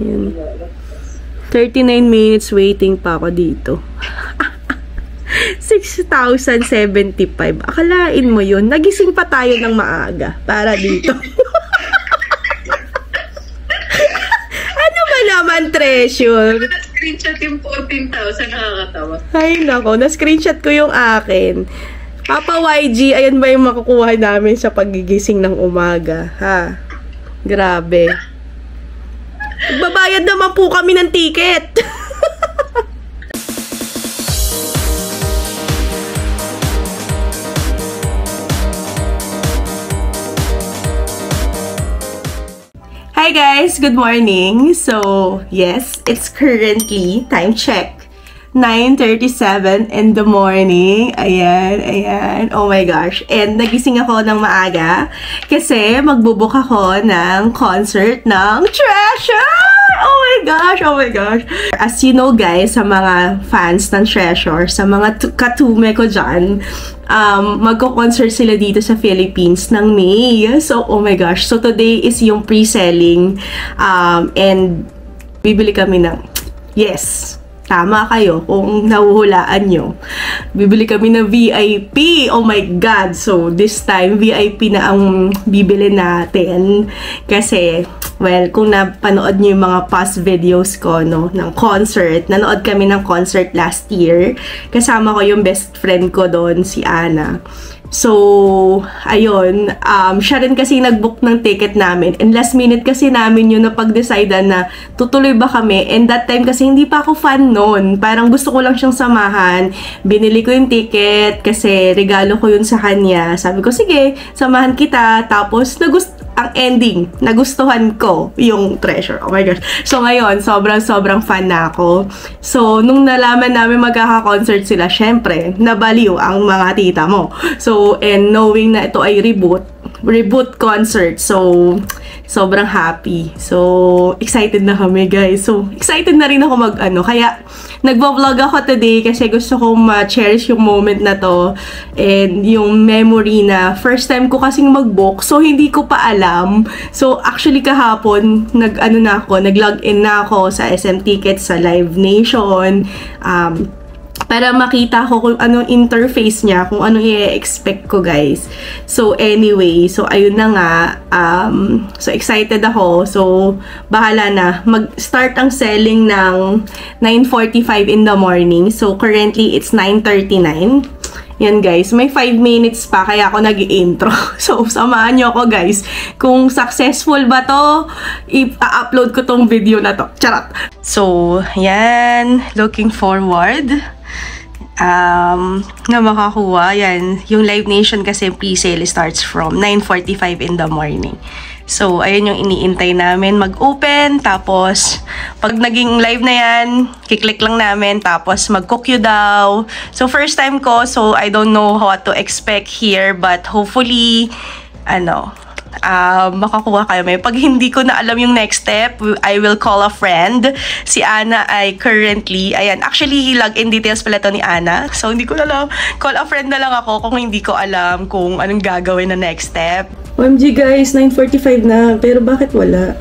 Ayan. 39 minutes waiting pa ako dito. 6,075. Akalain mo yun. Nagising pa tayo ng maaga para dito. Ano ba naman, treasure? Na-screenshot yung 14,000. Nakakatawa. Ay, nako. Na-screenshot ko yung akin. Papa YG, ayan ba yung makukuha namin sa pagigising ng umaga? Ha? Grabe. Babayad naman po kami ng ticket. Hi guys, good morning. So, yes, it's currently time check. 9:37 in the morning. Ayan. Oh my gosh. And nagising ako ng maaga kasi magbubook ako ng concert ng Treasure! Oh my gosh. As you know guys, sa mga fans ng Treasure, sa mga katume ko dyan, magko-concert sila dito sa Philippines ng May. So, oh my gosh. So, today is yung pre-selling. And bibili kami ng, yes, tama kayo kung nahuhulaan nyo. Bibili kami ng VIP. Oh my God! So, this time, VIP na ang bibili natin. Kasi, well, kung napanood nyo yung mga past videos ko, no, ng concert, nanood kami ng concert last year. Kasama ko yung best friend ko doon, si Ana. So, ayun, siya rin kasi nag-book ng ticket namin. And last minute kasi namin yun na pag-decidean na tutuloy ba kami. And that time kasi hindi pa ako fan noon. Parang gusto ko lang siyang samahan. Binili ko yung ticket kasi regalo ko yun sa kanya. Sabi ko, sige, samahan kita. Tapos, ang ending, nagustuhan ko yung Treasure. Oh my gosh. So, ngayon, sobrang fan na ako. So, nung nalaman namin magkaka-concert sila, syempre, nabaliw ang mga tita mo. So, and knowing na ito ay reboot concert. So, sobrang happy. So, excited na kami, guys. So, excited na rin ako kaya, nagvo-vlog ako today kasi gusto kong ma-cherish yung moment na to and yung memory na first time ko kasing mag-book, so hindi ko pa alam. So actually kahapon nag-log in na ako sa SM Tickets, sa Live Nation, para makita ko kung anong interface niya, kung anong i-expect ko, guys. So, anyway, so, ayun na nga. So, excited ako. So, bahala na. Mag-start ang selling ng 9:45 in the morning. So, currently, it's 9:39. Yan, guys. May 5 minutes pa, kaya ako nag-i-intro. So, samahan nyo ako, guys. Kung successful ba to, i-upload ko tong video na to. Charot! So, yan. Looking forward na makakuha. Yan, yung Live Nation kasi pre-sale starts from 9:45 in the morning. So, ayun yung iniintay namin mag-open. Tapos, pag naging live na yan, kiklik lang namin. Tapos, mag-cook daw. So, first time ko. So, I don't know what to expect here. But, hopefully, makakuha kayo. Pag hindi ko na alam yung next step, I will call a friend. Si Ana ay currently, actually, login details pala to ni Ana. So, hindi ko na alam. Call a friend na lang ako kung hindi ko alam kung anong gagawin na next step. OMG guys, 9:45 na. Pero bakit wala?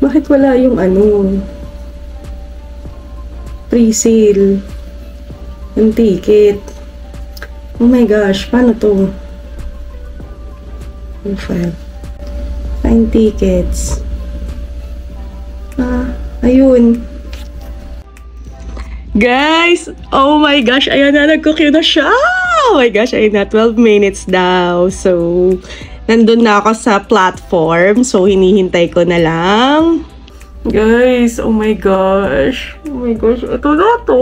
Bakit wala yung pre-sale yung ticket? Oh my gosh, paano to? Profile. Find tickets. Ayun. Guys, oh my gosh, ayan na, nag-cook na siya. Oh my gosh, ayun na, 12 minutes daw. So, nandun na ako sa platform. So, hinihintay ko na lang. Guys, oh my gosh. Oh my gosh, ito na to.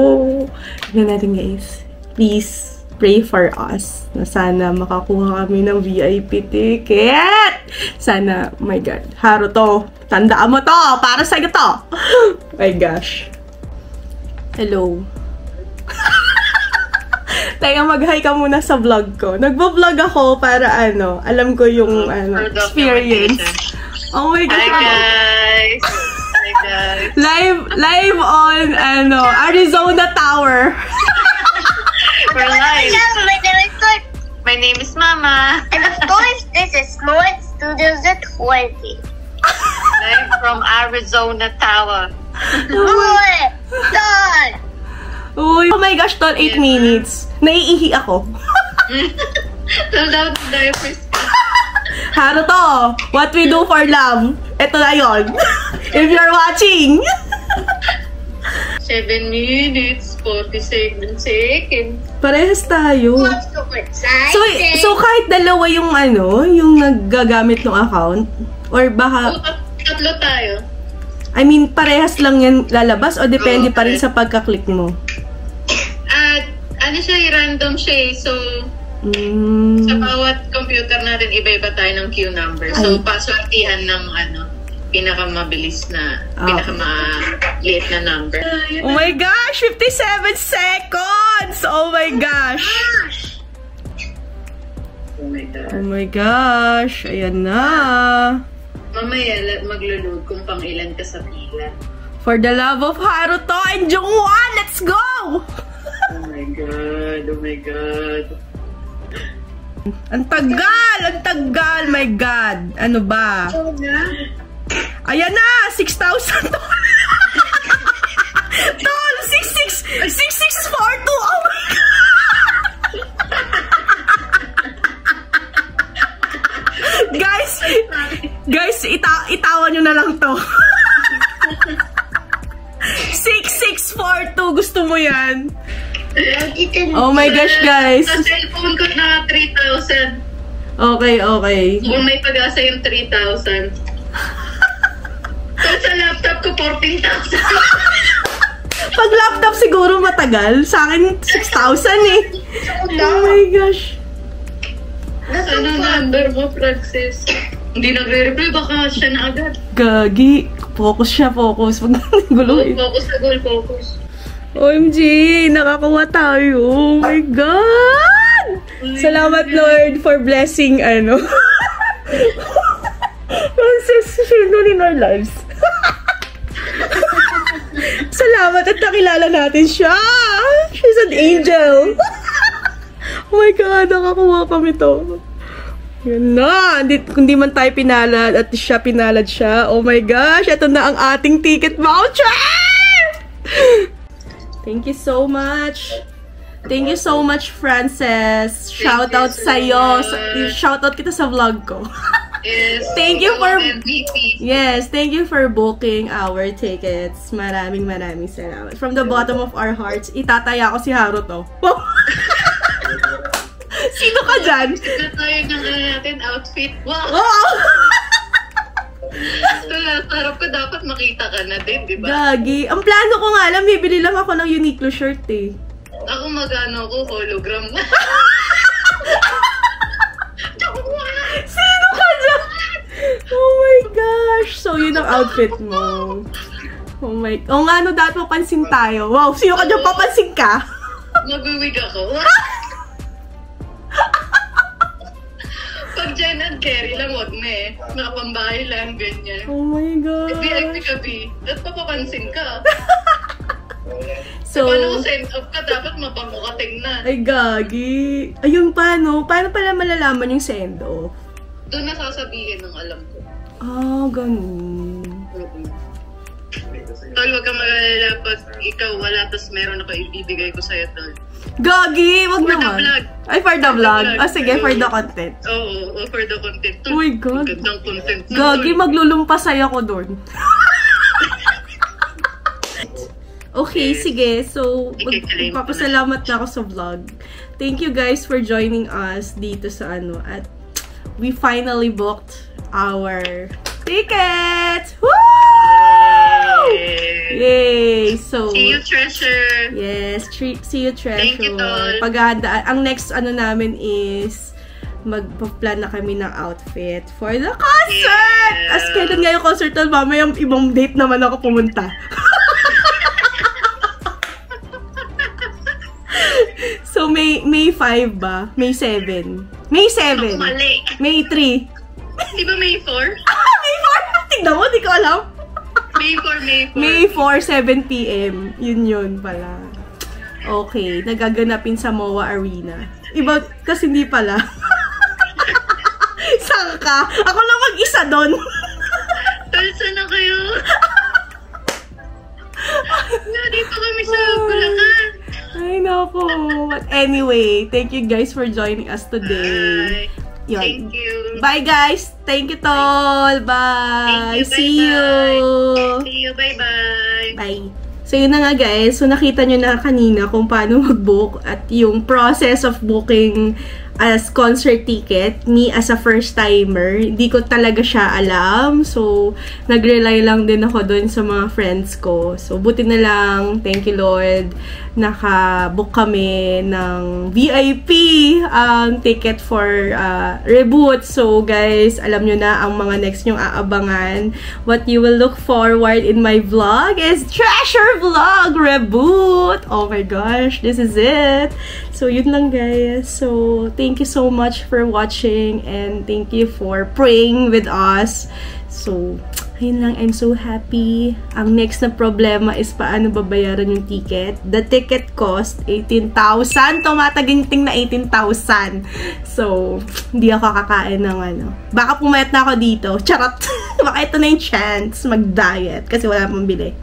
Tignan natin, guys. Please, pray for us na sana makakuha kami ng VIP ticket. Sana, oh my God, Haro to. Tandaan mo to, para sa'yo to. Oh my gosh. Hello. Teka, mag-hi ka muna sa vlog ko. Nagbo-vlog ako para alam ko yung experience. Oh my gosh. Hi guys. Hi guys. Live on Arizona Tower. We're live. My name is Mama. And of course, this is Smart Studios at 20. Live from Arizona Tower. Uy, oh my gosh, tol, 8 minutes. Naiihi ako. Sold out the diapers. Haruto, what we do for love. Ito na yun. If you're watching. 7 minutes, 47 seconds. Parehas tayo. So kahit dalawa yung yung naggagamit ng account, or baka, Tatlo tayo. I mean, parehas lang yan lalabas o depende pa rin sa pagka-click mo? At ano siya, random siya so sa bawat computer natin, iba-iba tayo ng queue number. So, paswertihan ng pinakamabilis na, pinakamaliit na number. Oh my gosh! 57 seconds! Oh my gosh! Oh my God. Oh my gosh! Ayan na! Mamaya, maglo-load kung pang ilan ka sa pila. For the love of Haruto and Jungwon, let's go! Oh my God! Oh my God! Ang tagal! Ang tagal! My God! Ano ba? Ayan na! 6,000! Tol! 6642! Oh my God! Guys, itawan nyo na lang to. 6642! Gusto mo yan? Oh my gosh, guys! Sa cellphone ko na 3,000. Okay. Kung may pag-asa yung 3,000. Sa laptop ko, 14,000. Pag laptop siguro matagal. Sa akin, 6,000 eh. Oh my gosh. Ano number mo, Francis? Hindi nagre-reply, baka siya na agad. Gagi. Focus siya, focus. Pag gulo eh. Focus na goal, focus. OMG, nakakuha tayo. Oh my God! Salamat, Lord, for blessing, Francis, she's in our lives. Salamat at nakilala natin siya. She's an angel. Oh my God, nakakuha kami to. Yan na. Kung di man tayo pinalad at siya pinalad siya. Oh my gosh, ito na ang ating ticket voucher! Thank you so much. Thank you so much, Frances. Shout out sa'yo. Shout out kita sa vlog ko. Yes. Thank you for MVP. Yes, thank you for booking our tickets. Maraming salamat. From the bottom of our hearts, itataya ko si Haruto. Sino ka dyan? Ito tayo ng natin outfit. Wow! Oh! Sarap ko, dapat makita ka na din, di ba? Gagi. Ang plano ko nga lang, bibili lang ako ng Uniqlo shirt eh. Ako magano ko, hologram. Sino ka dyan? Oh my gosh. So, yun ang outfit mo. Oh my... Oh nga, dapat papansin tayo. Wow, sino ka dyan? Papansin ka? Mag-wig ako. Pag Jen and Kerry lang, wag na eh. Nakapambahay lang, ganyan. Oh my God. VIP kabi. At papapansin ka. So, paano kung send up ka, dapat mabango ka tingnan. Ay, gagi. Ayun, paano? Paano pala malalaman yung send off? Doon nasasabihin ng alam ko. Ah, ganun. Tol, wag kang mag-alala pag ikaw wala, tapos meron ako ibibigay ko sa'yo, Tol. Gagi! Wag For the naman. vlog. Ay, for the vlog. vlog. Ah, sige, for the content. Oo, for the content. Oh my God. Gandang content. Gagi, maglulumpasay ako doon. Okay, sige. So, magpapasalamat na ako sa vlog. Thank you guys for joining us dito sa at we finally booked our tickets! Woo! Yay! So, see you, Treasure! Yes, see you, Treasure. Thank you, Tol. Paghahandaan. Ang next namin is magpa-plan na kami ng outfit for the concert! Yeah. As kailan nga yung concert na mamaya ibang date naman ako pumunta. So, May 5 ba? May 7. May 7. Ako mali. May 3. Di ba May 4? May 4! Tignan mo, di ko alam. May 4. May 4, 7 p.m. Yun pala. Okay, nagaganapin sa MOA Arena. Iba, kasi hindi pala. Saan ka? Ako lang mag-isa doon. Tol, saan kayo. Dito kami sa Bulacan. Ay, naku. But anyway, thank you guys for joining us today. Yun. Thank you. Bye, guys. Thank you, Tol. Bye. Thank you. See you. See you. Bye-bye. Bye. So, yun na nga guys. So, nakita nyo na kanina kung paano mag-book at yung process of booking as concert ticket. Me as a first-timer, hindi ko talaga siya alam. So, nag-rely lang din ako dun sa mga friends ko. So, buti na lang, thank you Lord, naka-book kami ng VIP ticket for Reboot. So, guys, alam nyo na ang mga next nyong aabangan. What you will look forward in my vlog is Treasure Vlog Reboot! Oh my gosh, this is it! So, yun lang guys. So, thank you so much for watching and thank you for praying with us. So, ayun lang. I'm so happy. Ang next na problema is paano babayaran yung ticket. The ticket cost 18,000. Tumataginting na 18,000. So, hindi ako kakain ng ano. Baka pumayat na ako dito. Charot! Baka ito na yung chance mag-diet kasi wala pang bili.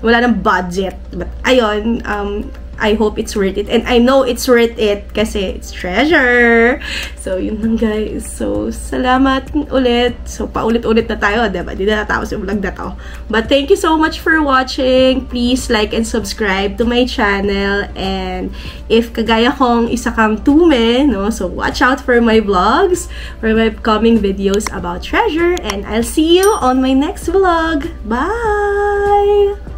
Wala nang budget. But, ayun, I hope it's worth it. And I know it's worth it kasi it's treasure. So, yun lang guys. So, salamat ulit. So, paulit-ulit na tayo, diba? Di na natapos yung vlog na to. But thank you so much for watching. Please like and subscribe to my channel. And if kagaya kong isa kang tume, no? So, watch out for my vlogs, for my upcoming videos about treasure. And I'll see you on my next vlog. Bye!